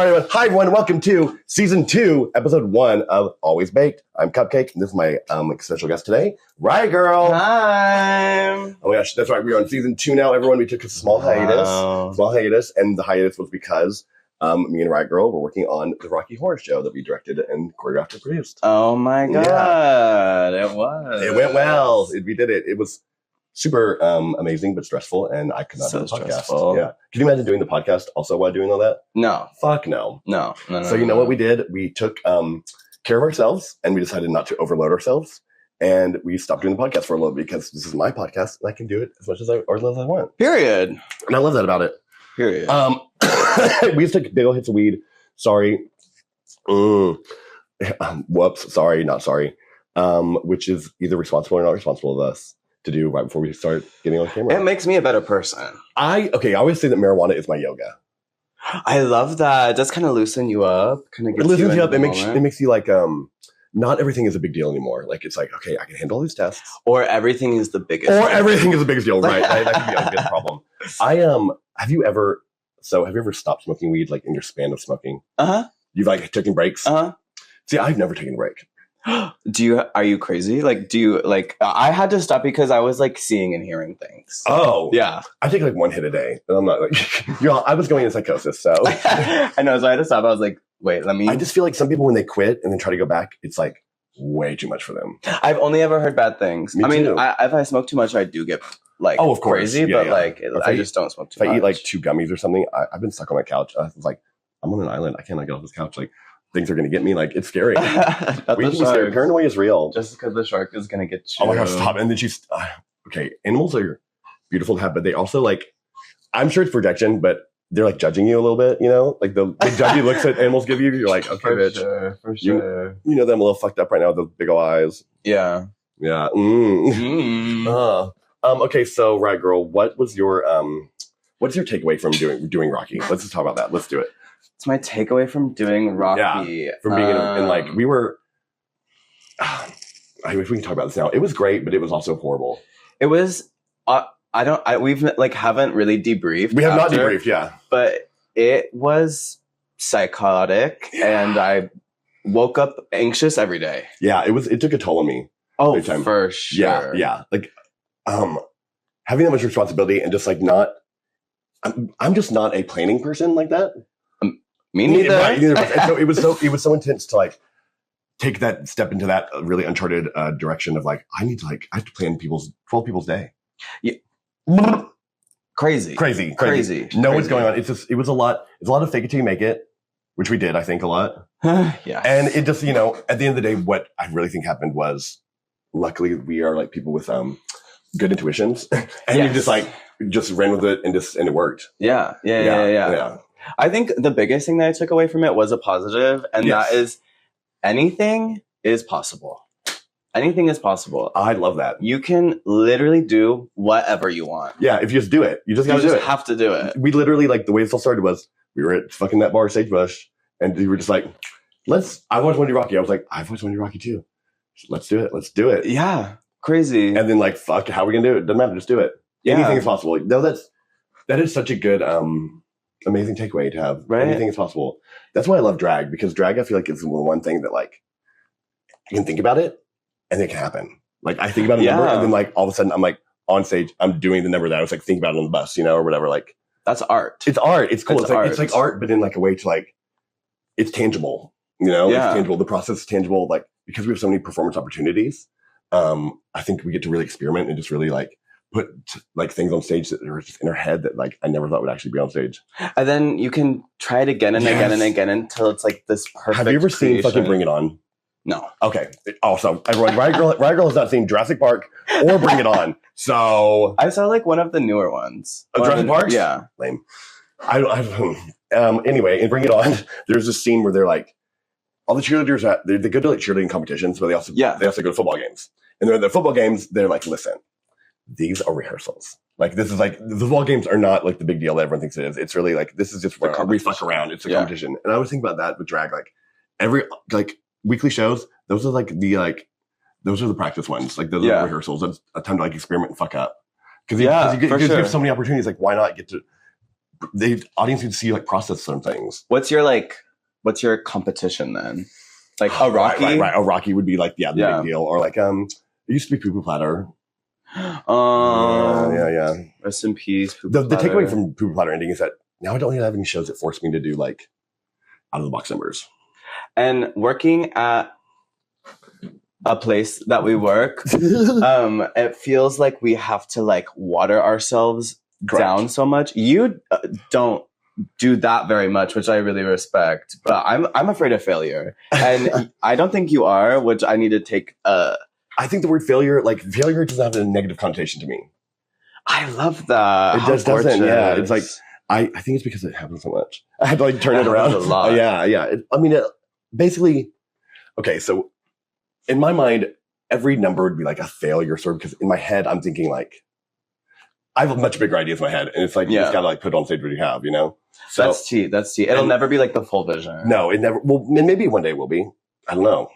All right, everyone. Hi, everyone. Welcome to season 2, episode 1 of Always Baked. I'm Cupcake, and this is my special guest today, RiotGirl. Hi. Oh my gosh, that's right. We're on season 2 now, everyone. We took a small hiatus, and the hiatus was because me and RiotGirl were working on the Rocky Horror Show that we directed and choreographed and produced. Oh my god, It was. It went well. We did it. It was super amazing, but stressful, and I could not do the podcast. Stressful. Yeah. Can you imagine doing the podcast also while doing all that? No. Fuck no. No. So you know what we did? We took care of ourselves, and we decided not to overload ourselves, and we stopped doing the podcast for a little bit because this is my podcast, and I can do it as much as I want. Period. And I love that about it. Period. We just took big old hits of weed. Sorry. Whoops. Sorry. Not sorry. Which is either responsible or not responsible of us to do right before we start getting on camera. It makes me a better person. I always say that marijuana is my yoga. I love that. It does kind of loosen you up. It loosens you up. It makes you like not everything is a big deal anymore. Like it's like, okay, I can handle all these tests. Or everything is the biggest deal. Everything is the biggest deal, right? That could be a good problem. Have you ever stopped smoking weed like in your span of smoking? Uh-huh. You've like taken breaks? Uh-huh. See, I've never taken a break. Are you crazy? I had to stop because I was like seeing and hearing things. Oh. Yeah. I take like one hit a day. And I'm not like, I was going into psychosis, so. I know, so I had to stop. I was like, wait, I just feel like some people when they quit and then try to go back, it's like way too much for them. I've only ever heard bad things. Me too. If I smoke too much, I do get like of course. crazy, yeah, but yeah. like I just don't smoke too much. If I eat like 2 gummies or something, I've been stuck on my couch. I was like, I'm on an island. I cannot get off this couch. Like, things are going to get me. Like, it's scary. We can be scared. Paranoia is real. Just because the shark is going to get you. Oh my gosh, stop. And then she's, okay, animals are beautiful to have, but they also like, I'm sure it's projection, but they're like judging you a little bit, you know? Like the judgy looks that animals give you, you're like, okay, for bitch. Sure, for sure. You know them a little fucked up right now with those big ol' eyes. Yeah. Yeah. Mm. Okay, so RiotGirl, what's your takeaway from doing Rocky? Let's just talk about that. Let's do it. It's my takeaway from doing Rocky. Yeah, from being in like, we were, I wish we can talk about this now. It was great, but it was also horrible. It was, we've like haven't really debriefed. We have not debriefed, yeah. But it was psychotic and I woke up anxious every day. Yeah, it took a toll on me. Oh, for sure. Yeah. Like, having that much responsibility and just like I'm just not a planning person like that. Me neither. Right, neither. And so it was so intense to like take that step into that really uncharted direction of like I have to plan 12 people's day. Yeah. Crazy. Know what's going on. It was a lot. It's a lot of fake it till you make it, which we did, I think, a lot. Yeah. And it just, at the end of the day, what I really think happened was, luckily, we are like people with good intuitions, and we just ran with it and it worked. Yeah. I think the biggest thing that I took away from it was a positive, and that is anything is possible. Anything is possible. I love that. You can literally do whatever you want. Yeah, if you just do it. You just gotta do it. You just have to do it. We literally, like, the way this all started was, we were at fucking that bar, Sagebush, and we were just like, I watched Wendy Rocky. I was like, I've watched Wendy Rocky too. Let's do it. Yeah, crazy. And then like, fuck, how are we gonna do it? Doesn't matter, just do it. Yeah. Anything is possible. No, that is such a good, amazing takeaway to have. Right? Anything is possible. That's why I love drag, because drag, I feel like, is the one thing that like, you can think about it and it can happen. Like, I think about a number and then like all of a sudden I'm like on stage, I'm doing the number that I was like thinking about on the bus, or whatever. Like, that's art. It's art. It's cool. It's like art, but in like a way to like, it's tangible, It's tangible. The process is tangible. Like, because we have so many performance opportunities, I think we get to really experiment and just really like put like things on stage that are just in our head that like I never thought would actually be on stage. And then you can try it again and again and again until it's like this perfect. Have you ever seen fucking Bring It On? No. Okay. Also, everyone, RiotGirl has not seen Jurassic Park or Bring It On. So I saw like one of the newer ones. Jurassic Park? Yeah. Lame. Anyway, in Bring It On, there's this scene where they're like, all the cheerleaders, they go to like cheerleading competitions, but they also go to football games. And they're at the football games, they're like, listen, these are rehearsals. Like, this is like, the football games are not like the big deal that everyone thinks it is. It's really like, this is just where we fuck around. It's a competition. And I was thinking about that with drag, like every, like weekly shows, those are those are the practice ones. Like those are the rehearsals. That's a time to like experiment and fuck up. Because you have so many opportunities. Like, why not get to audience can see you like process some things. What's your competition then? Like a Rocky? Right. A Rocky would be like, the big deal. Or like, it used to be Poo Poo Platter. Yeah. Rest in peace. The takeaway from Poo Poo Platter ending is that now I don't have any shows that force me to do like out of the box numbers. And working at a place that we work, it feels like we have to like water ourselves down so much. You don't do that very much, which I really respect. But I'm afraid of failure, and I don't think you are, which I need to take. I think the word failure doesn't have a negative connotation to me. I love that. It just doesn't. Yeah, it's like I think it's because it happens so much. I had to like turn it around a lot. Yeah. Basically, okay. So in my mind, every number would be like a failure, sort of, because in my head I'm thinking like I have much bigger ideas in my head, and it's like you just gotta like put it on stage what you have, you know. So that's tea. It'll never be like the full vision. No, it never. Well, maybe one day it will be. I don't know.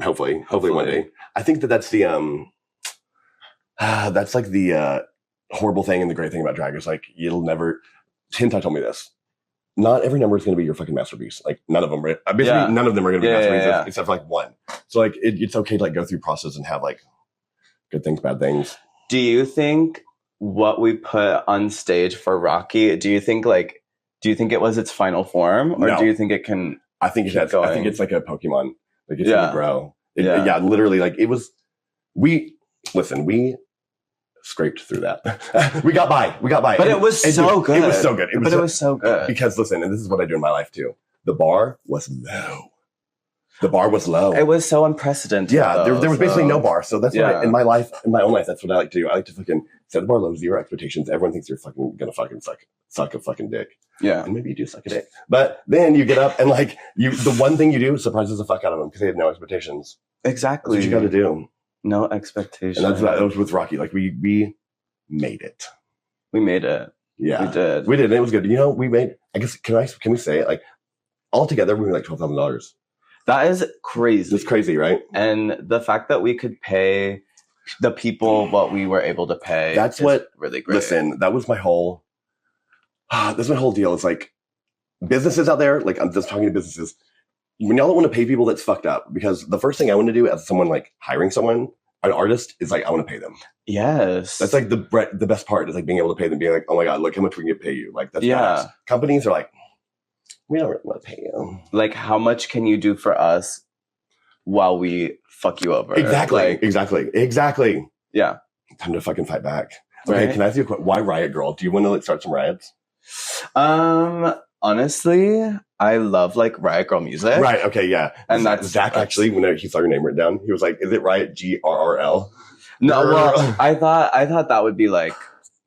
Hopefully one day. I think that's the that's like the horrible thing and the great thing about drag is like you'll never. Hintai told me this. Not every number is going to be your fucking masterpiece. Like none of them. Basically, none of them are going to be masterpieces except for like one. So like it's okay to like go through process and have like good things, bad things. Do you think what we put on stage for Rocky? Do you think it was its final form, or do you think it can? I think it has. I think it's like a Pokemon. Like it's going to grow. Literally, like it was. We scraped through that. we got by. But it was so good. It was so good. It was so good. Because listen, and this is what I do in my life too. The bar was low. It was so unprecedented. Yeah, there was basically no bar. So that's why in my own life, that's what I like to do. I like to fucking set the bar low, zero expectations. Everyone thinks you're fucking gonna fucking suck a fucking dick. Yeah. And maybe you do suck a dick. But then you get up and like the one thing you do surprises the fuck out of them because they have no expectations. Exactly. That's what you gotta do. No expectations. And that was with Rocky. Like we made it. We made it. Yeah. We did. And it was good. You know, we made, I guess, can we say it? Like all together we made like $12,000. That is crazy. It's crazy, right? And the fact that we could pay the people what we were able to pay. That's what really great. Listen, that was my whole that's my whole deal. It's like businesses out there, like I'm just talking to businesses. When y'all don't want to pay people, that's fucked up. Because the first thing I want to do as someone like hiring someone, an artist, is like I want to pay them. Yes. That's like the best part is like being able to pay them, being like, oh my God, look how much we can pay you. Like that's nice. Companies are like, we don't really want to pay you. Like, how much can you do for us while we fuck you over? Exactly. Exactly. Yeah. Time to fucking fight back. Okay, can I ask you a question? Why RiotGirl? Do you want to like start some riots? Honestly, I love like RiotGirl music. Right. Okay. Yeah. And that's Zach actually, when he saw your name written down, he was like, "Is it Riot GRRL?" No. Well, I thought that would be like,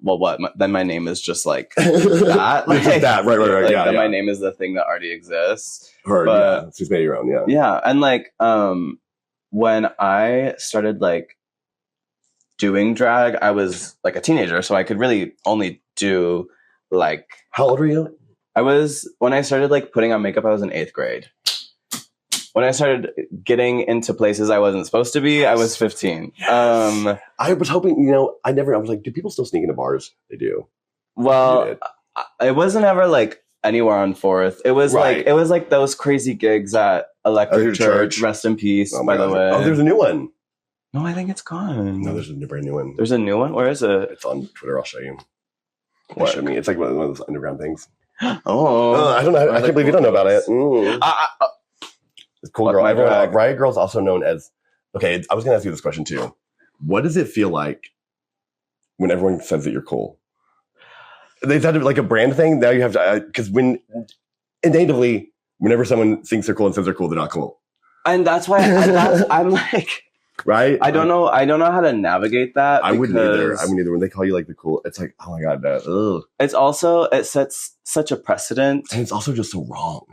well, what? Then my name is just like that. Like, just that. Right. Like, yeah. Then my name is the thing that already exists. But, she's made your own. Yeah. Yeah. And like, when I started like doing drag, I was like a teenager, so I could really only do like. How old were you? When I started like putting on makeup, I was in 8th grade. When I started getting into places I wasn't supposed to be, I was 15. Yes. I was hoping, I was like, do people still sneak into bars? They do. Well, it wasn't ever like anywhere on 4th. It was like those crazy gigs at Electric Church. Rest in peace, by the way. Oh, there's a new one. No, I think it's gone. No, there's a brand new one. There's a new one? Where is it? It's on Twitter. I'll show you. Show me. It's like one of those underground things. Oh, I don't know. I can't believe you don't know about it. It's cool, girl. RiotGirl is also known as. Okay, I was going to ask you this question too. What does it feel like when everyone says that you're cool? Is that like a brand thing? Now you have to, because natively, whenever someone thinks they're cool and says they're cool, they're not cool. And that's why I'm like. Right? I don't know how to navigate that. I wouldn't either. When they call you like the cool, it's like, oh my God, ugh. It sets such a precedent. And it's also just so wrong.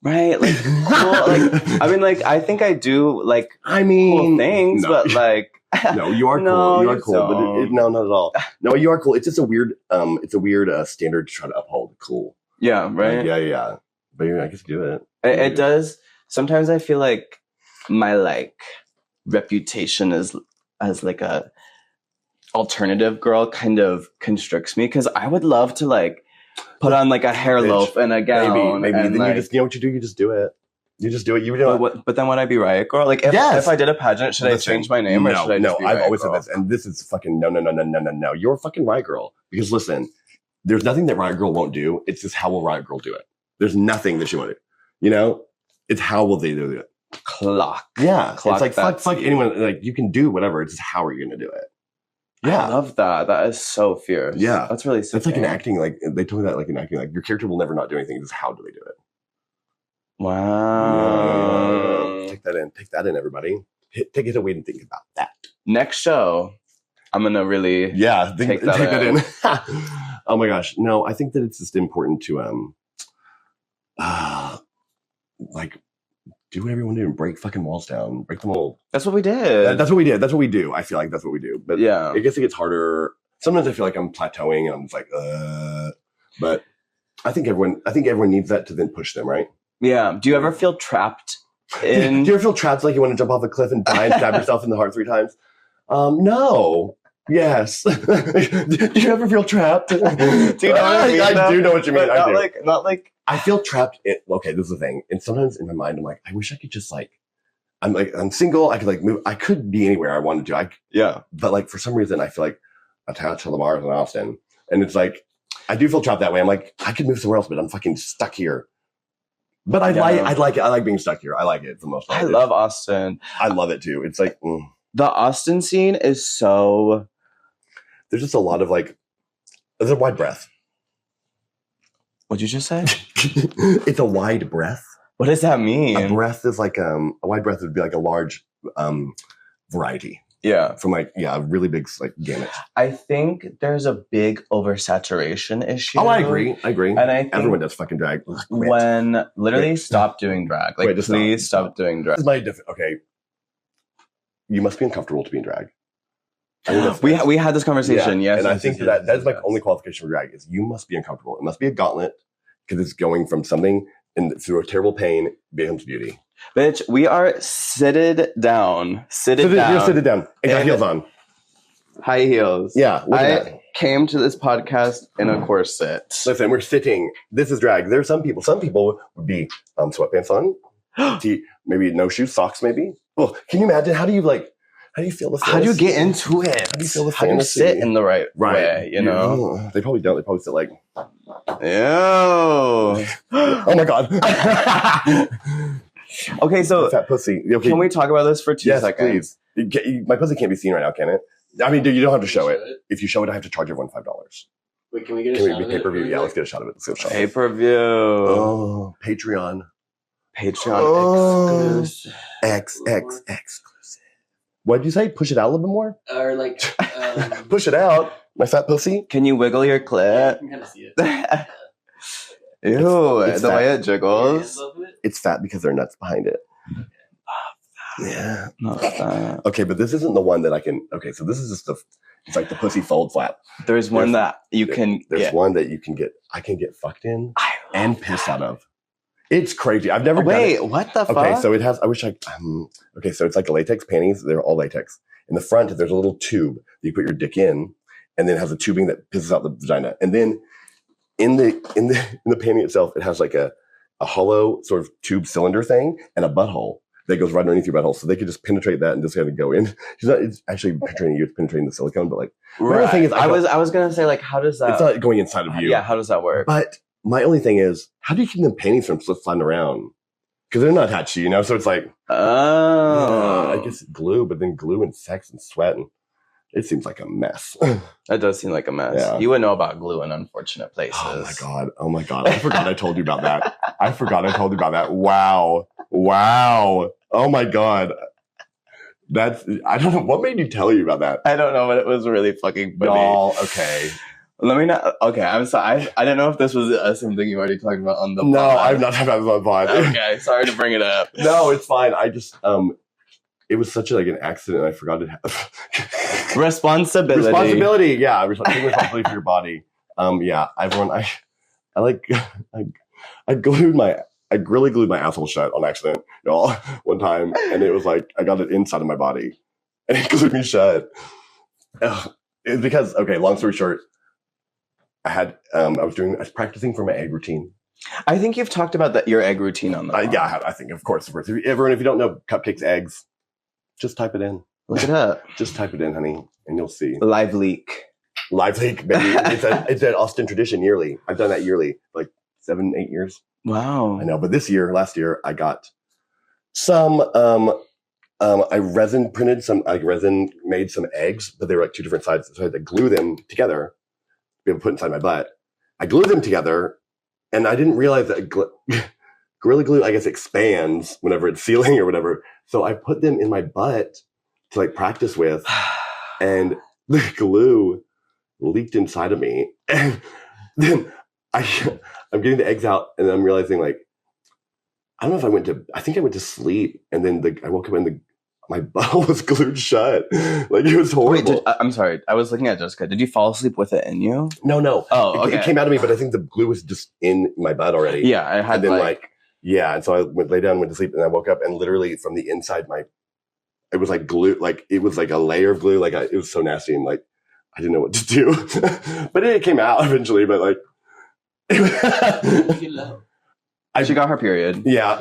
Right? Like, cool, like, I think I do like cool things, but like. No, you are cool. No, you are cool. But no, not at all. No, you are cool. It's just a weird, standard to try to uphold. Cool. Yeah, right? Like, yeah. But I guess you do it. It does. Sometimes I feel like my like reputation as like a alternative girl kind of constricts me, because I would love to like put on like a hair loaf and a gown. Maybe. And then like, you just, you know what you do? You just do it. You just do it. You know. but then would I be RiotGirl? Like if I did a pageant, should I change my name or should I just be I've always RiotGirl? said this, and this is fucking no. You're a fucking RiotGirl. Because listen, there's nothing that RiotGirl won't do. It's just how will RiotGirl do it. There's nothing that she won't do. You know, it's how will they do it. Clock. Yeah, Clock it's like fuck anyone. Like you can do whatever. It's just how are you going to do it? Yeah, I love that. That is so fierce. Yeah, that's really sick. It's like in acting. Like they told me that, like in acting, like your character will never not do anything. It's just how do they do it? Wow. Take that in, everybody. Take it away and think about that. Next show, I'm gonna really take that in. Oh my gosh, no, I think that it's just important to like do what everyone do and break fucking walls down, break them all. That's what we did. That's what we did. That's what we do. I feel like that's what we do. But yeah, I guess it gets harder. Sometimes I feel like I'm plateauing and I'm just like, but I think everyone needs that to then push them, right? Yeah. Do you ever feel trapped in? Do you ever feel trapped like you want to jump off a cliff and die and stab yourself in the heart 3 times? No. Yes. Do you ever feel trapped? Do you know what I mean? I do know what you mean. Not like. I feel trapped. Okay, this is the thing. And sometimes in my mind, I'm like, I wish I could just like, I'm single. I could like move. I could be anywhere I wanted to. But like for some reason, I feel like attached to the bars in Austin, and it's like I do feel trapped that way. I'm like, I could move somewhere else, but I'm fucking stuck here. But I like being stuck here. I like it for the most part. I love Austin. I love it too. It's like the Austin scene is so. There's just a lot of like, there's a wide breadth. What'd you just say? It's a wide breadth. What does that mean? A breadth is like a wide breadth would be like a large variety. Yeah. From like a really big like gamut. I think there's a big oversaturation issue. Oh, I agree. And I think everyone does fucking drag. When literally stop doing drag. Like please stop doing drag. This is my okay. You must be uncomfortable to be in drag. We had this conversation, yes. And I think that is my only qualification for drag is you must be uncomfortable. It must be a gauntlet because it's going from something through a terrible pain becomes beauty. Bitch, we are seated down. You're seated down. And got heels on. High heels. Yeah. I came to this podcast in a corset. Listen, we're sitting. This is drag. There are some people. Some people would be sweatpants on. Maybe no shoes, socks maybe. Well, can you imagine? How do you feel the fantasy? How do you get into it? How do you feel the fantasy? How do you sit in the right way, you know? They probably don't. They probably sit like... Ew. Oh my God. Okay, so... Fat pussy. Okay. Can we talk about this for 2 seconds? Please. My pussy can't be seen right now, can it? I mean, dude, you don't have to show it. If you show it, I have to charge everyone $5. Wait, can we get a shot of it? Pay-per-view? Yeah, let's get a shot of it. Pay-per-view. Oh, Patreon. Exclusive. Exclusive. What'd you say? Push it out a little bit more? Or like... Push it out. My fat pussy. Can you wiggle your clit? I can kind of see it. Ew, it's the fat. way it jiggles. It's fat because there are nuts behind it. Yeah. Not fat. Okay, but this isn't the one that I can... Okay, so this is just it's like the pussy fold flap. There's one that you can There's one that you can get... I can get fucked in and pissed out of. It's crazy. I've never done it. What the fuck? Okay, so it has... I wish I... okay, so it's like latex panties. They're all latex. In the front, there's a little tube that you put your dick in, and then it has a tubing that pisses out the vagina. And then in the panty itself, it has like a hollow sort of tube cylinder thing and a butthole that goes right underneath your butthole. So they could just penetrate that and just kind of go in. It's actually penetrating you. It's penetrating the silicone, but like... Right. The thing is, I was going to say, like, how does that... It's not going inside of you. Yeah, how does that work? But my only thing is, how do you keep them panties from slip-sliding around? Because they're not attached to you, So it's like... Oh. I guess glue, but then glue and sex and sweat. And it seems like a mess. That does seem like a mess. Yeah. You would know about glue in unfortunate places. Oh my God. I forgot I told you about that. Wow. Oh my God. I don't know. What made you tell you about that? I don't know, but it was really fucking funny. Y'all, okay. Let me not. Okay, I'm sorry. I don't know if this was something you already talked about on the pod. No, I've not talked about this on the pod. Okay, sorry to bring it up. No, it's fine. I just, it was such an accident. I forgot it. Responsibility. Yeah. Taking responsibility for your body. Yeah. Everyone, I really glued my asshole shut on accident, y'all, one time. And it was like, I got it inside of my body and it glued me shut. It's because, okay, long story short, I was practicing for my egg routine. I think you've talked about your egg routine on the yeah, I think, of course. Everyone, if you don't know Cupcake's eggs, just type it in. Look it up. Just type it in, honey, and you'll see. Live leak. Live leak, baby. It's an Austin tradition yearly. I've done that yearly, like 7-8 years. Wow. I know, but last year, I got some, I resin made some eggs, but they were like 2 different sides. So I had to glue them together to be able to put inside my butt. I glued them together, and I didn't realize that Gorilla Glue, I guess, expands whenever it's sealing or whatever. So I put them in my butt to like practice with, and the glue leaked inside of me. And then I'm getting the eggs out, and I'm realizing, like, I don't know if I think I went to sleep, and then I woke up and my butt was glued shut. Like, it was horrible. Wait, I'm sorry. I was looking at Jessica. Did you fall asleep with it in you? No. Oh, okay. It came out of me, but I think the glue was just in my butt already. Yeah, I had and so I lay down, went to sleep, and I woke up, and literally from the inside, it was like glue, like it was like a layer of glue. Like it was so nasty, and like I didn't know what to do. But it came out eventually. But like, she got her period. Yeah,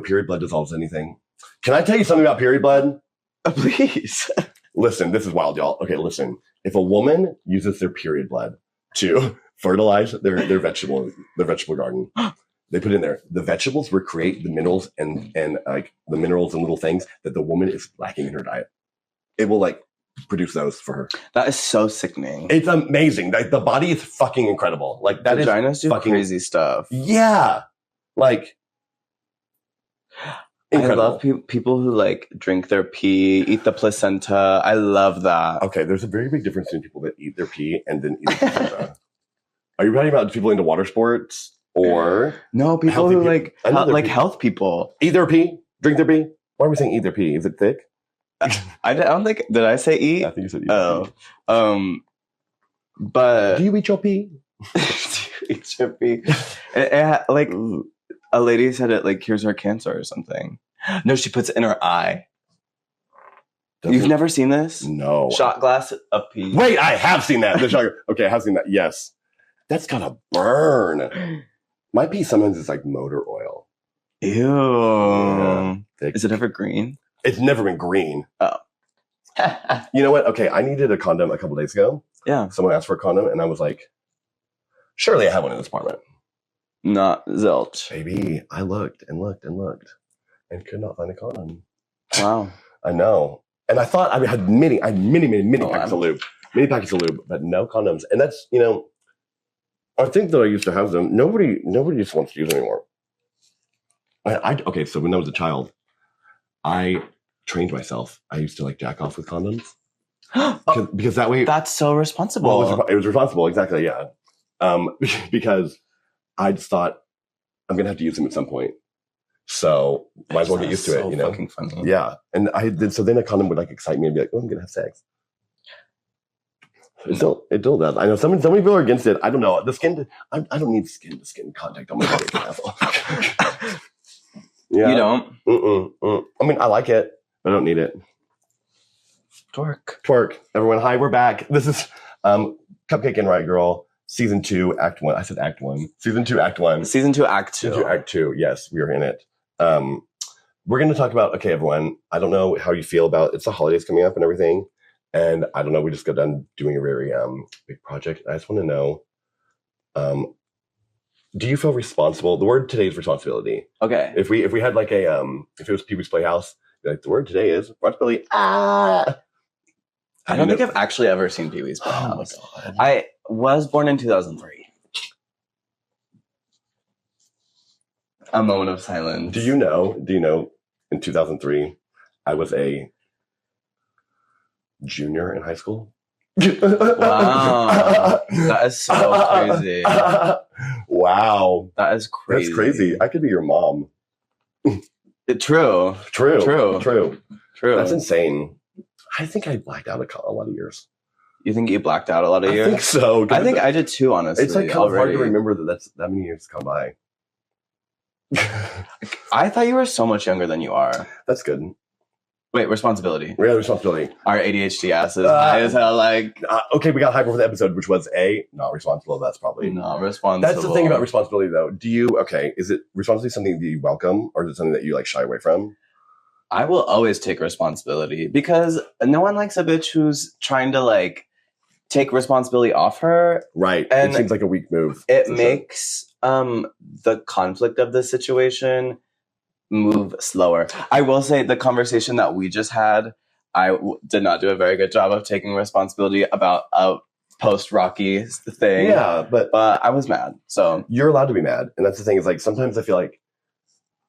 period blood dissolves anything. Can I tell you something about period blood? Please. Listen, this is wild, y'all. Okay, listen. If a woman uses their period blood to fertilize their vegetable garden, they put in there, the vegetables will create the minerals and like the minerals and little things that the woman is lacking in her diet. It will like produce those for her. That is so sickening. It's amazing. Like, the body is fucking incredible. Like, that Vaginas is do fucking crazy stuff. Yeah. Like, incredible. I love people who like drink their pee, eat the placenta. I love that. Okay, there's a very big difference between people that eat their pee and then eat the placenta. Are you talking about people into water sports or no people who like health people eat their pee, drink their pee? Why are we saying eat their pee? Is it thick? I don't think. Did I say eat? I think you said eat. Oh, but do you eat your pee? Do you eat your pee? Like a lady said, it like cures her cancer or something. No, she puts it in her eye. You've never seen this? No. Shot glass of pee. Wait, I have seen that. Okay, I have seen that. Yes, that's gotta burn. My pee sometimes is like motor oil. Ew. Yeah, is it ever green? It's never been green. Oh. You know what? Okay, I needed a condom a couple days ago. Yeah. Someone asked for a condom, and I was like, surely I have one in this apartment. Not zilch. Baby, I looked and looked and looked and could not find a condom. Wow. I know. And I thought I had many packets of lube. Many packets of lube, but no condoms. And that's, I think that I used to have them. Nobody just wants to use them anymore. Okay, so when I was a child, I trained myself. I used to like jack off with condoms. Because that way... That's so responsible. Well, it was responsible, exactly, yeah. Because I just thought, I'm going to have to use them at some point. So might as well get used to it, Fucking funny. Yeah. And so then a condom would like excite me and be like, oh, I'm going to have sex. It still does. I know some people are against it. I don't know. The skin, I don't need skin to skin contact on my body. Yeah. You don't? I mean, I like it, but I don't need it. Twerk. Everyone, hi, we're back. This is Cupcake and RiotGirl, Season 2, Act 1. I said Act 1. Season 2, Act 1. Season 2, Act 2. Season 2, Act 2. Yes, we are in it. We're going to talk about, okay, everyone, I don't know how you feel about, it's the holidays coming up and everything. And I don't know, we just got done doing a very big project. I just want to know, do you feel responsible? The word today is responsibility. Okay. If we had like a, if it was Pee-wee's Playhouse, like the word today is responsibility. I don't think I've actually ever seen Pee-wee's Playhouse. Oh my God. I was born in 2003. A moment of silence. Do you know, in 2003, I was a junior in high school? Wow. That is so crazy. Wow. That is crazy. That's crazy. I could be your mom. True. That's insane. I think I blacked out a lot of years. You think you blacked out a lot of years? I think so. I think I did too, honestly. It's like kind of hard to remember that many years gone by. I thought you were so much younger than you are. That's good. Wait, responsibility. We got responsibility. Our ADHD ass is high as hell. Like, okay, we got hyper for the episode, which was not responsible. That's probably not responsible. That's the thing about responsibility, though. Is it responsibility something that you welcome, or is it something that you like shy away from? I will always take responsibility because no one likes a bitch who's trying to like take responsibility off her. Right. And it seems like a weak move. It makes the conflict of the situation move slower. I will say the conversation that we just had, I did not do a very good job of taking responsibility about a post-Rocky thing. Yeah, but I was mad. So you're allowed to be mad. And that's the thing is like sometimes I feel like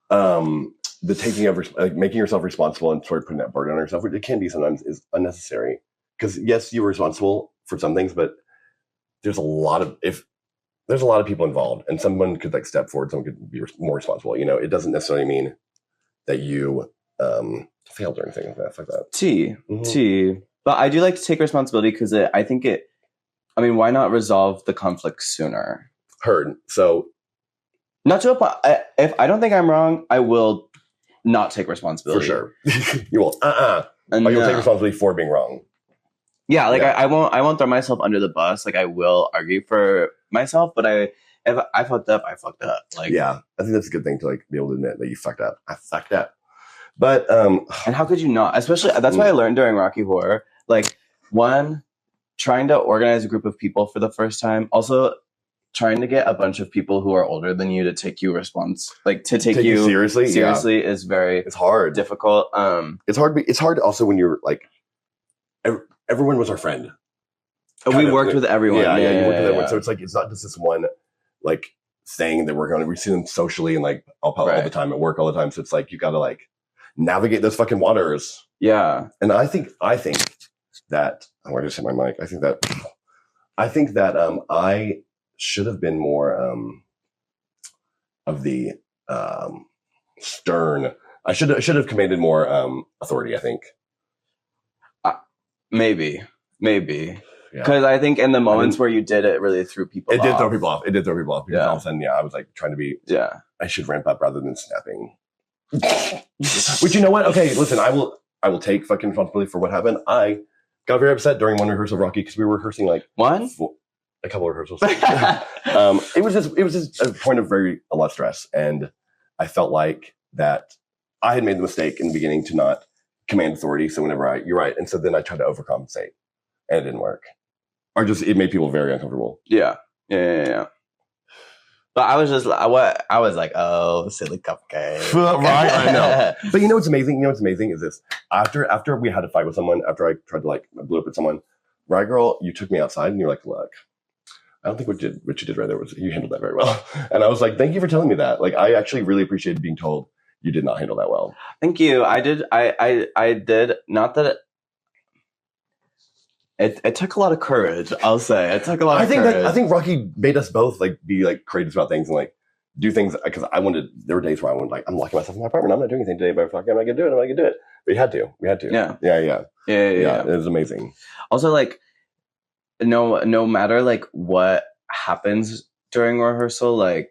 the taking of like making yourself responsible and sort of putting that burden on yourself, which it can be sometimes, is unnecessary. Because yes, you were responsible for some things, but there's a lot of people involved, and someone could like step forward, someone could be more responsible. You know, it doesn't necessarily mean that you failed or anything like that. Like that. T. But I do like to take responsibility because I think it. I mean, why not resolve the conflict sooner? Heard. So, not to a point. If I don't think I'm wrong, I will not take responsibility. For sure. You will. But you'll take responsibility for being wrong. Yeah, like I won't throw myself under the bus. Like I will argue for myself, but if I fucked up, I fucked up. Like, yeah, I think that's a good thing to like be able to admit that you fucked up. I fucked up. But and how could you not? Especially that's what I learned during Rocky Horror. Like, one, trying to organize a group of people for the first time. Also, trying to get a bunch of people who are older than you to take you to take you seriously is it's hard, difficult. It's hard. It's hard also when you're like. Everyone was our friend. We worked with everyone. Yeah, you worked with everyone. So it's like, it's not just this one, like, thing that we're going to, we see them socially and like all the time at work all the time. So it's like, you got to like navigate those fucking waters. Yeah. And I think that, I just hit my mic. I think that I should have been more of the stern. I should have commanded more authority, I think. Maybe. Because I think in the moments where you did it really threw people off. It did throw people off. Because all of a sudden, I was like trying to be, I should ramp up rather than snapping. Which, you know what? Okay, listen, I will take fucking responsibility for what happened. I got very upset during one rehearsal of Rocky because we were rehearsing like a couple of rehearsals. It was just a point of a lot of stress. And I felt like that I had made the mistake in the beginning to not command authority. So whenever you're right. And so then I tried to overcompensate and it didn't work. Or just, it made people very uncomfortable. Yeah. But I was like, oh, silly Cupcake. Right, I know. But you know what's amazing? Is this. After we had a fight with someone, after I tried to like blew up at someone, RiotGirl, you took me outside and you're like, look, I don't think what you did right there was, you handled that very well. And I was like, thank you for telling me that. Like, I actually really appreciated being told you did not handle that well. Thank you. I did. Not that it took a lot of courage. I'll say it took a lot of courage. I think Rocky made us both like be like courageous about things and like do things because there were days where I wanted like, I'm locking myself in my apartment. I'm not doing anything today, but fuck, I'm not gonna do it. But we had to. Yeah. It was amazing. Also, like, no matter like what happens during rehearsal, like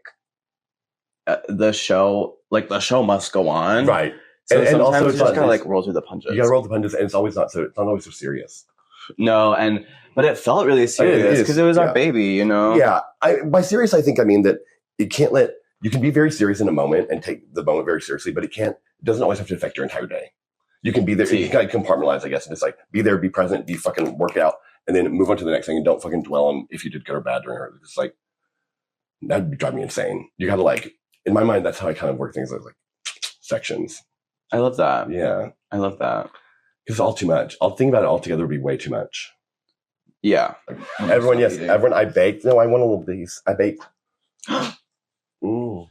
the show must go on, right? So and also you just gotta like roll through the punches. You gotta roll the punches, and it's not always so serious. No, but it felt really serious because it was our baby, you know. Yeah, by serious I think I mean that you can be very serious in a moment and take the moment very seriously, but it doesn't always have to affect your entire day. You can be there. You can compartmentalize, I guess, and just like be there, be present, be fucking work out, and then move on to the next thing, and don't fucking dwell on if you did good or bad during her. It's like that'd drive me insane. You gotta like, in my mind, that's how I kind of work things like sections. I love that. Yeah, I love that. It's all too much. I'll think about it all together would be way too much. Yeah. Like, everyone, I baked. No, I want a little piece. I baked. Oh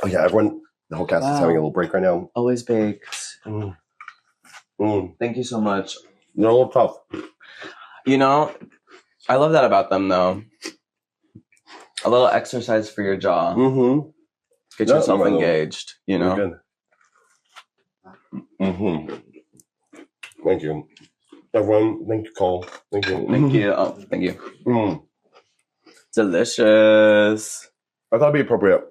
yeah, everyone, the whole cast is having a little break right now. Always baked. Thank you so much. They're a little tough. You know, I love that about them though. A little exercise for your jaw. Mm-hmm. Get yourself engaged, you know? Good. Mm-hmm. Thank you. Everyone, thank you, Cole. Thank you. Thank you. Oh, thank you. Delicious. I thought it'd be appropriate.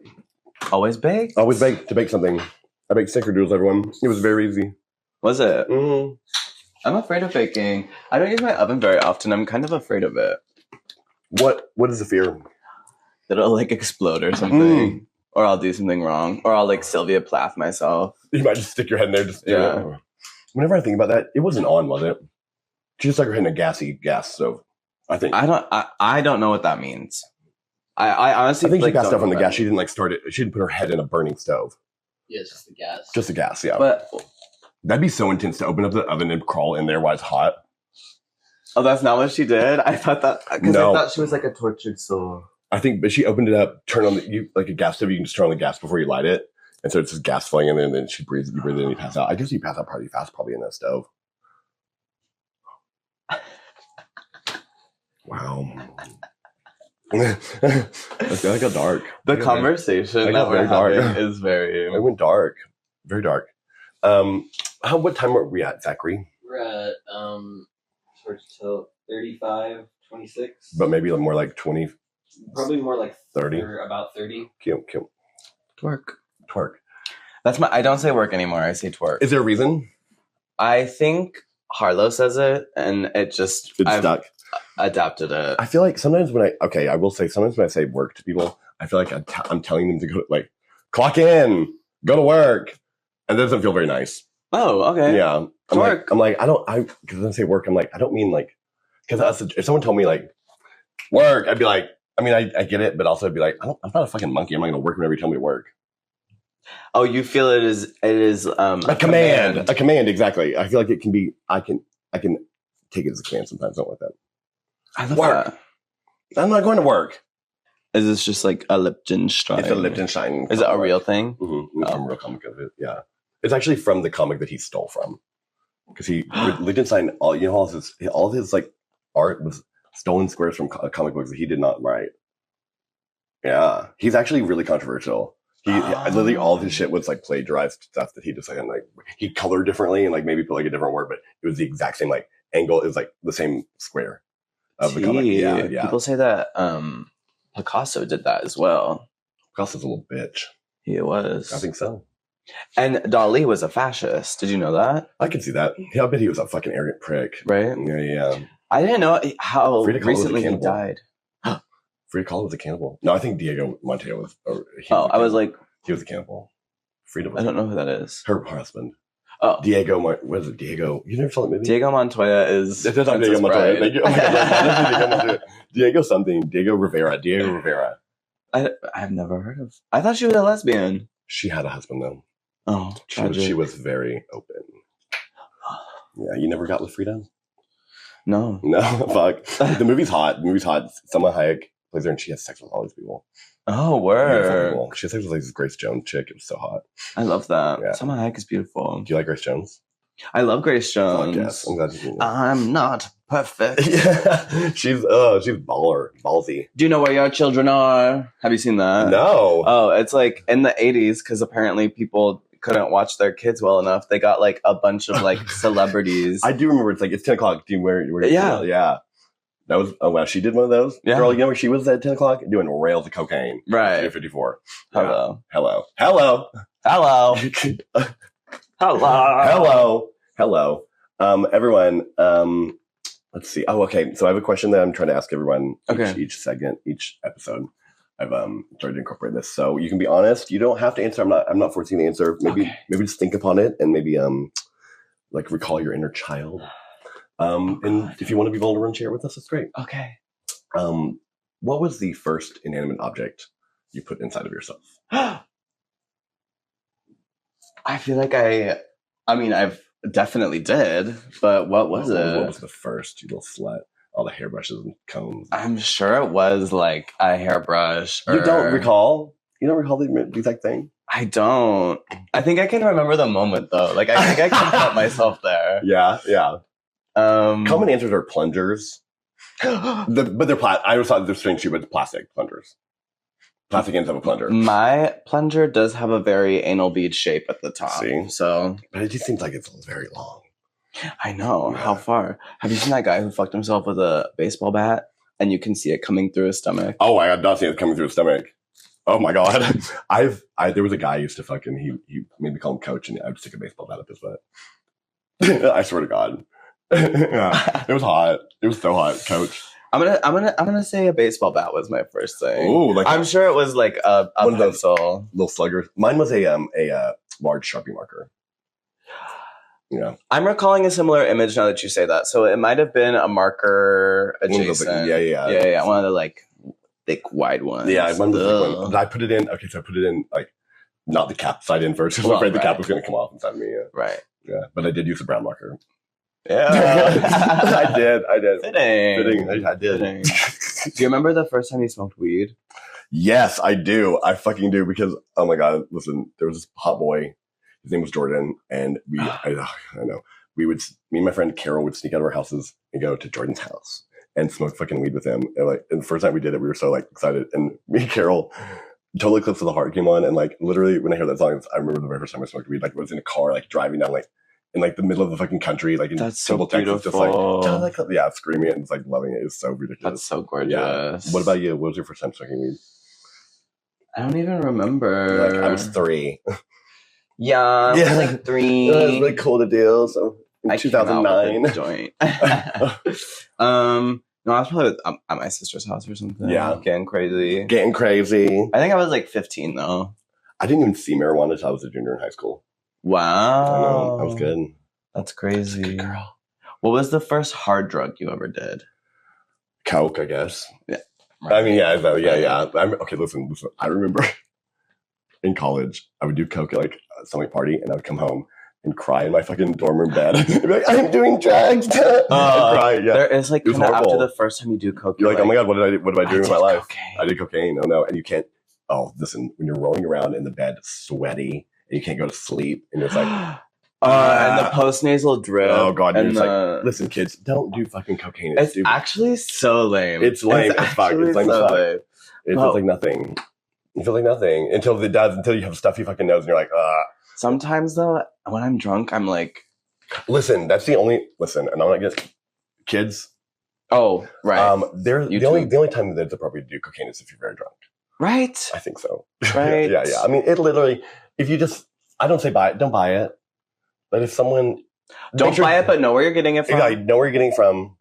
Always baked? Always baked to bake something. I baked snickerdoodles, everyone. It was very easy. Was it? Mm. I'm afraid of baking. I don't use my oven very often. I'm kind of afraid of it. What is the fear? That it'll like explode or something. Or I'll do something wrong. Or I'll like Sylvia Plath myself. You might just stick your head in there. Just do it. Whenever I think about that, it wasn't on, was it? She just like her head in a gassy gas stove. I think. I don't know what that means. I honestly I think like, she passed don't out from know the what gas. She didn't like start it. She didn't put her head in a burning stove. Yeah, it's just the gas. Just the gas, yeah. But that'd be so intense to open up the oven and crawl in there while it's hot. oh, that's not what she did? I thought that because I thought she was like a tortured soul. I think, but she opened it up, turned on like a gas stove. You can just turn on the gas before you light it, and so it's just gas flowing in there, and then she breathes. You breathe it, and you pass out. I guess you pass out pretty fast, probably in that stove. Wow. I got dark. The conversation that we're having is very. It went dark, very dark. What time are we at, Zachary? We're at sort of 35, 26. But maybe more like 20. Probably more like 30. About 30. Cute. Twerk. That's my. I don't say work anymore. I say twerk. Is there a reason? I think Harlow says it, and it's stuck. Adapted it. I feel like sometimes I will say sometimes when I say work to people, I feel like I'm telling them to go like clock in, go to work, and that doesn't feel very nice. Oh, okay. Yeah, Work. Because when I say work, I'm like I don't mean like because if someone told me like work, I'd be like I get it, but also I'd be like I'm not a fucking monkey. I'm not gonna work whenever you tell me to work. Oh, you feel it is a command. A command, exactly. I feel like it can be. I can take it as a command sometimes. I don't like that. I love work. That. I'm not going to work. Is this just like a Liechtenstein? It's a Liechtenstein. Is it a real thing? Mm-hmm. It's from a real comic of it. Yeah, it's actually from the comic that he stole from. Because Liechtenstein, all of his like art was stolen squares from comic books that he did not write. Yeah, he's actually really controversial. Literally all of his shit was like plagiarized stuff that he just like he colored differently and like maybe put like a different word, but it was the exact same like angle. It was like the same square of the comic. Yeah. People say that Picasso did that as well. Picasso's a little bitch. He was. I think so. And Dali was a fascist. Did you know that? I can see that. Yeah, I bet he was a fucking arrogant prick. Right? Yeah. I didn't know how recently he died. Frida Kahlo was a cannibal. No, I think Diego Montoya was. I was like, he was a cannibal. Frida. I don't know who that is. Her husband. Oh, Diego. What is it? Diego. You never saw that movie? Diego Montoya is. That's not Diego Montoya. Thank you. Oh my God, Diego Montoya. Diego something. Diego Rivera. I've never heard of. I thought she was a lesbian. She had a husband though. Oh, she was very open. Yeah, you never got with Frida? No, fuck. The movie's hot. Salma Hayek plays her, and she has sex with all these people. Oh, word! Yeah, she has sex with like this Grace Jones chick. It was so hot. I love that. Yeah. Salma Hayek is beautiful. Do you like Grace Jones? I love Grace Jones. Yes, I'm glad you do. I'm not perfect. Yeah, she's ballsy. Do you know where your children are? Have you seen that? No. Oh, it's like in the 80s because apparently people couldn't watch their kids well enough. They got like a bunch of like celebrities. I do remember. It's like it's 10 o'clock. Do you wear? Yeah. That was wow. She did one of those. Yeah. Girl, you know where she was at 10 o'clock doing rails of cocaine. Right. 54. Hello. Everyone. Let's see. Oh, okay. So I have a question that I'm trying to ask everyone each segment, each episode. I've started to incorporate this. So you can be honest. You don't have to answer. I'm not forcing the answer. Maybe just think upon it and maybe like recall your inner child. And if you want to be vulnerable and share it with us, that's great. Okay. What was the first inanimate object you put inside of yourself? I feel like I've definitely did, but what was it? What was the first, you little slut? All the hairbrushes and combs. I'm sure it was like a hairbrush. You don't recall? You don't recall the exact thing? I don't. I think I can remember the moment though. Like I think I can put myself there. Yeah. Common answers are plungers. But they're I always thought they're strange too, but plastic plungers. Plastic ends of a plunger. My plunger does have a very anal bead shape at the top. See? So, but it just seems like it's very long. I know. Yeah. How far? Have you seen that guy who fucked himself with a baseball bat and you can see it coming through his stomach? Oh, I have not seen it coming through his stomach. Oh my God. There was a guy I used to fucking, he made me call him coach and I would stick a baseball bat up his butt. I swear to God. Yeah, it was hot. It was so hot, Coach. I'm gonna say a baseball bat was my first thing. Ooh, like I'm sure it was like a one of those pencil. little sluggers. Mine was a large Sharpie marker. Yeah, I'm recalling a similar image now that you say that. So it might have been a marker adjacent. Yeah. One of the like thick, wide ones. Yeah, one was like one. But I put it in. Okay, so I put it in like not the cap side in first. I was afraid the cap was going to come off inside me. Yeah. Right. Yeah, but I did use a brown marker. Yeah, I did. Fitting. I did. Fitting. Do you remember the first time you smoked weed? Yes, I do. I fucking do because oh my God, listen, there was this hot boy. His name was Jordan, and I know me and my friend Carol would sneak out of our houses and go to Jordan's house and smoke fucking weed with him. And the first time we did it, we were so like excited. And me and Carol, Total Eclipse of the Heart came on, and like literally when I heard that song, I remember the very first time I smoked weed. Like I was in a car, like driving down like in like the middle of the fucking country, like in Temple, Texas, just like yeah, screaming it and just like loving it. It's so ridiculous. That's so gorgeous. Yeah. What about you? What was your first time smoking weed? I don't even remember. Like I was 3. Yeah, I was like 3. It was really cool to do. So in 2009, joint. No, I was probably at my sister's house or something. Yeah, getting crazy. I think I was like 15 though. I didn't even see marijuana until I was a junior in high school. Wow, I know, I was good. That's crazy, good girl. What was the first hard drug you ever did? Coke, I guess. Yeah. Right. I mean, yeah. Okay, listen. I remember in college, I would do coke at like a summer party, and I would come home and cry in my fucking dorm room bed. I'd be like, I'm doing drugs. And cry. Yeah. There is like kind of after the first time you do coke, you're like, oh my God, what am I doing with my life? Cocaine. I did cocaine. Oh no, and you can't. Oh, listen, when you're rolling around in the bed, sweaty, and you can't go to sleep, and it's like. And the post-nasal drip. Oh God! And it's like, listen, kids, don't do fucking cocaine. It's actually so lame. It's lame as fuck. It's lame as fuck. It feels like nothing. You feel like nothing until it does. Until you have stuff you fucking nose, and you're like, Sometimes though, when I'm drunk, I'm like, listen. That's the only listen. And I'm not gonna kids. Oh right. The only time that it's appropriate to do cocaine is if you're very drunk. Right. I think so. Right. Yeah. I mean, it literally. If you just, I don't say buy it. Don't buy it. But if someone don't buy it, but know where you're getting it from. Yeah, know where you're getting it from.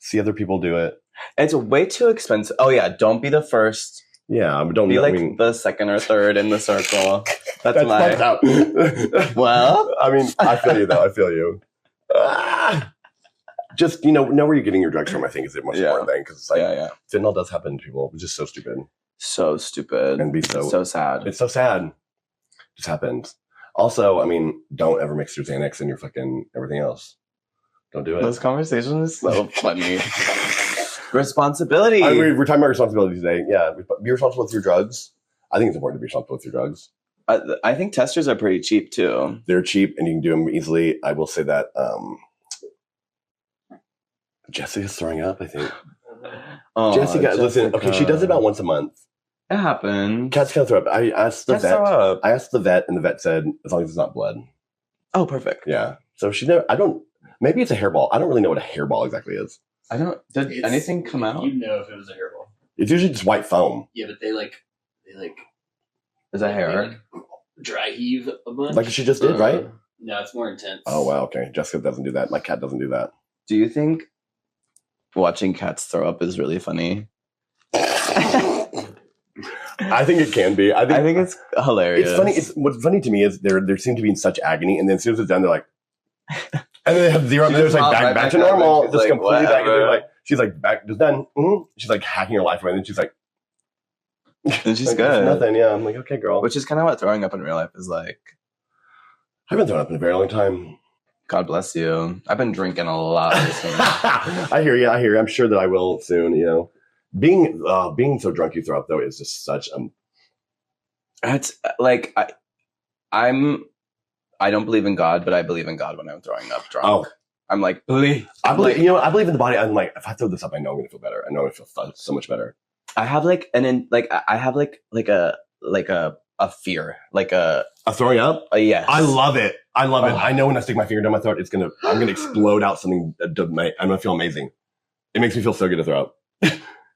See other people do it. It's way too expensive. Oh yeah, don't be the first. Yeah, but don't be the second or third in the circle. That's my. Out. Well, I mean, I feel you though. I feel you. Just know where you're getting your drugs from. I think is the most important thing because it's like fentanyl does happen to people. It's just so stupid. So stupid. And be so sad. It's so sad. It just happens. Also, I mean, don't ever mix your Xanax and your fucking everything else. Don't do it. This conversation is so funny. Responsibility. We're talking about responsibility today. Yeah, be responsible with your drugs. I think it's important to be responsible with your drugs. I think testers are pretty cheap too. They're cheap and you can do them easily. I will say that Jessica's throwing up, I think. Oh, Jessica, listen, okay, she does it about once a month. It happens. Cats can throw up. I asked the vet, and the vet said, as long as it's not blood. Oh, perfect. Yeah. So she never, maybe it's a hairball. I don't really know what a hairball exactly is. Did anything come out? You'd know if it was a hairball. It's usually just white foam. Yeah, but they is that hair? Dry heave a bunch. Like she just did, right? No, it's more intense. Oh, wow. Okay. Jessica doesn't do that. My cat doesn't do that. Do you think watching cats throw up is really funny? I think it can be. I think it's hilarious. It's funny. What's funny to me is they seem to be in such agony, and then as soon as it's done, they're like, and then they have zero. They're just like back to normal, just like, completely back. And they're like, she's like back, just done. Mm-hmm. She's like hacking her life away, and then she's like, and she's like, good. Nothing. Yeah, I'm like, okay, girl. Which is kind of what throwing up in real life is like. I haven't thrown up in a very long time. God bless you. I've been drinking a lot recently. I hear you. I'm sure that I will soon. You know. Being so drunk you throw up though is just such it's like I don't believe in God, but I believe in God when I'm throwing up drunk. Oh, I'm like, I believe in the body. I'm like, if I throw this up, I know I'm gonna feel better. I know I'm gonna feel so much better. I have like I have a fear, like a throwing up. Yes, I love it. I know when I stick my finger down my throat, I'm gonna explode out something. I'm gonna feel amazing. It makes me feel so good to throw up.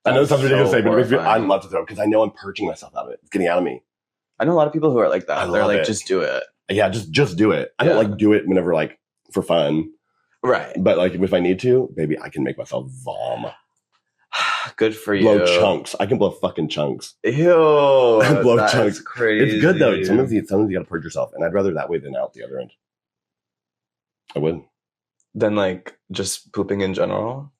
I know it sounds ridiculous to say, but I love to throw because I know I'm purging myself out of it. It's getting out of me. I know a lot of people who are like that. They're like, just do it. Yeah, just do it. I don't like do it whenever like for fun. Right. But like if I need to, baby, I can make myself vom. Good for you. Blow chunks. I can blow fucking chunks. Ew. Blow that chunks. is crazy. It's good though. Sometimes you got to purge yourself, and I'd rather that way than out the other end. I would. Than like just pooping in general.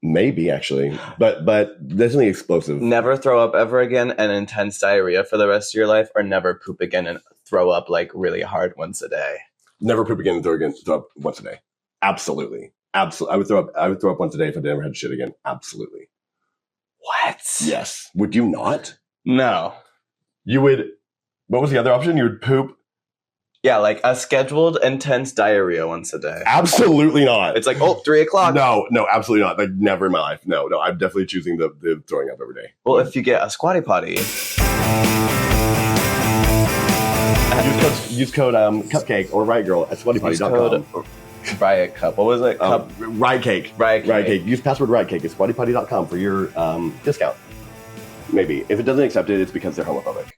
Maybe actually, but definitely explosive. Never throw up ever again and intense diarrhea for the rest of your life, or never poop again and throw up like really hard once a day. Never poop again and throw up once a day. Absolutely. Absolutely. I would throw up once a day if I never had shit again. Absolutely. What? Yes. Would you not? No. You would. What was the other option? You would poop. Yeah, like a scheduled intense diarrhea once a day. Absolutely not. It's like, 3:00. No, absolutely not. Like never in my life. No, I'm definitely choosing the throwing up every day. Well, if you get a squatty potty. Use code Cupcake or RiotGirl at squattypotty.com. Riot Cup. What was it? RiotCake. RiotCake. Use password RiotCake at squattypotty.com for your discount. Maybe. If it doesn't accept it, it's because they're homophobic.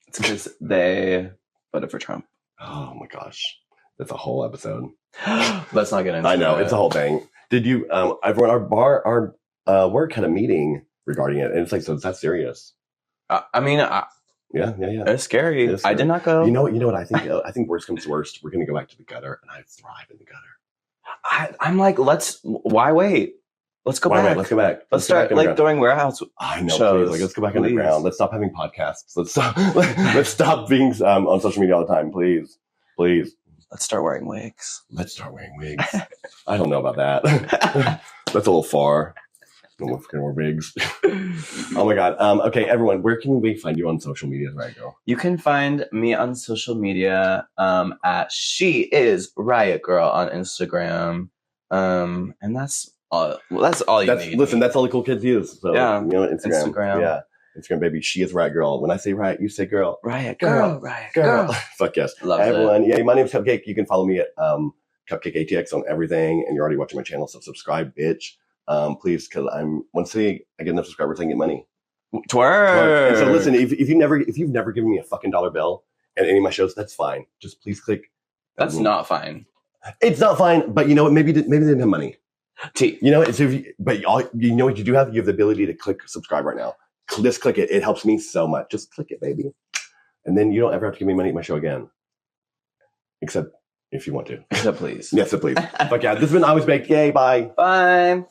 It's because they voted for Trump. Oh my gosh. That's a whole episode. Let's not get into it. I know, it's a whole thing. Did you, everyone, our work had a meeting regarding it, and it's like, so it's that serious. I mean, Yeah. it's scary. I did not go. You know what I think? I think worst comes to worst, we're going to go back to the gutter, and I thrive in the gutter. I'm like, why wait? Let's go back. Let's go back. Let's start like doing warehouse. I know. Shows. Please. Like, let's go back underground. Let's stop having podcasts. Let's stop being on social media all the time. Please. Let's start wearing wigs. Let's start wearing wigs. I don't know about that. That's a little far. No more fucking more wigs. Oh my god. Okay, everyone, where can we find you on social media, RiotGirl? You can find me on social media at She Is RiotGirl on Instagram. And that's all you need. Listen, that's all the cool kids use. So yeah, Instagram. Yeah. Instagram, baby. She is RiotGirl. When I say riot, you say girl. RiotGirl. Girl. Fuck yes. Love everyone. it. Yeah, my name's Cupcake. You can follow me at Cupcake ATX on everything, and you're already watching my channel, so subscribe, bitch. Please, because once I get enough subscribers, I can get money. Twerk. And so listen, if you've never given me a fucking $1 bill at any of my shows, that's fine. Just please click. That's not fine. It's not fine, but you know what? Maybe they didn't have money. You know, so you know what you do have? You have the ability to click subscribe right now. Just click it. It helps me so much. Just click it, baby. And then you don't ever have to give me money at my show again. Except if you want to. Except please. Yes, please. Fuck yeah. This has been I Was Baked. Yay, bye. Bye.